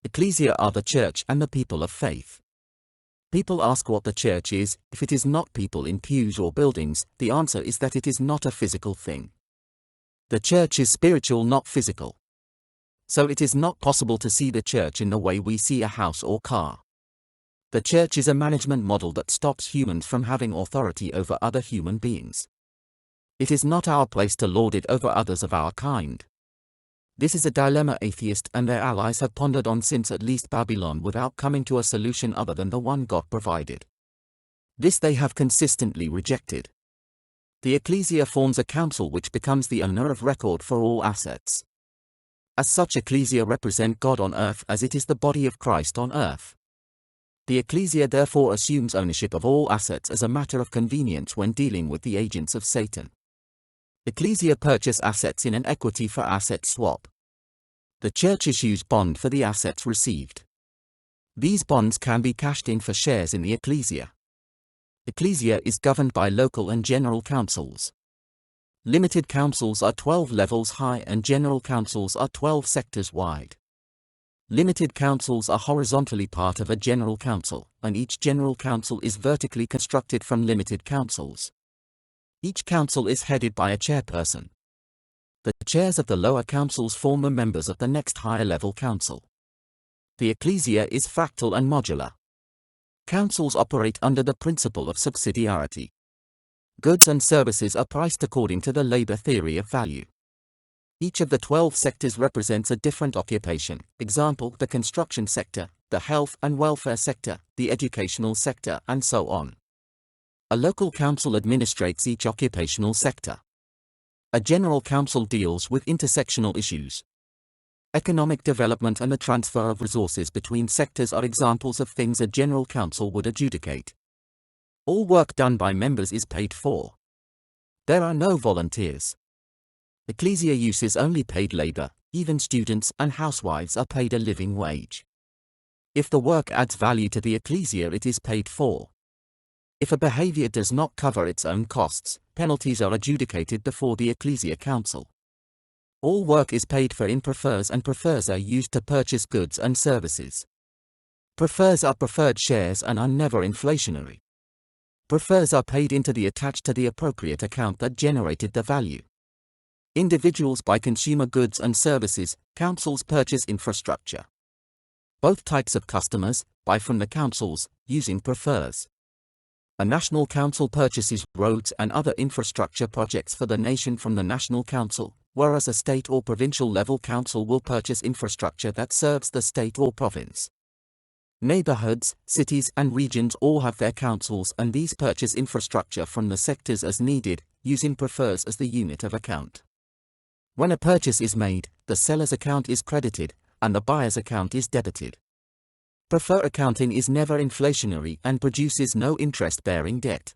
Ecclesia are the church and the people of faith. People ask what the church is. If it is not people in pews or buildings, the answer is that it is not a physical thing. The church is spiritual, not physical. So it is not possible to see the church in the way we see a house or car. The church is a management model that stops humans from having authority over other human beings. It is not our place to lord it over others of our kind. This is a dilemma atheists and their allies have pondered on since at least Babylon without coming to a solution other than the one God provided. This they have consistently rejected. The Ecclesia forms a council which becomes the owner of record for all assets. As such, Ecclesia represent God on earth as it is the body of Christ on earth. The Ecclesia therefore assumes ownership of all assets as a matter of convenience when dealing with the agents of Satan. Ecclesia purchase assets in an equity for asset swap. The church issues bond for the assets received. These bonds can be cashed in for shares in the Ecclesia. Ecclesia is governed by local and general councils. Limited councils are 12 levels high and general councils are 12 sectors wide. Limited councils are horizontally part of a general council, and each general council is vertically constructed from limited councils. Each council is headed by a chairperson. The chairs of the lower councils form the members of the next higher level council. The Ecclesia is fractal and modular. Councils operate under the principle of subsidiarity. Goods and services are priced according to the labor theory of value. Each of the 12 sectors represents a different occupation, example, the construction sector, the health and welfare sector, the educational sector, and so on. A local council administrates each occupational sector. A general council deals with intersectional issues. Economic development and the transfer of resources between sectors are examples of things a general council would adjudicate. All work done by members is paid for. There are no volunteers. Ecclesia uses only paid labor. Even students and housewives are paid a living wage. If the work adds value to the Ecclesia, it is paid for. If a behavior does not cover its own costs, penalties are adjudicated before the Ecclesia Council. All work is paid for in prefers, and prefers are used to purchase goods and services. Prefers are preferred shares and are never inflationary. Prefers are paid into the attached to the appropriate account that generated the value. Individuals buy consumer goods and services, councils purchase infrastructure. Both types of customers buy from the councils, using prefers. A national council purchases roads and other infrastructure projects for the nation from the national council, whereas a state or provincial level council will purchase infrastructure that serves the state or province. Neighborhoods, cities and regions all have their councils, and these purchase infrastructure from the sectors as needed, using prefers as the unit of account. When a purchase is made, the seller's account is credited, and the buyer's account is debited. Prefer accounting is never inflationary and produces no interest-bearing debt.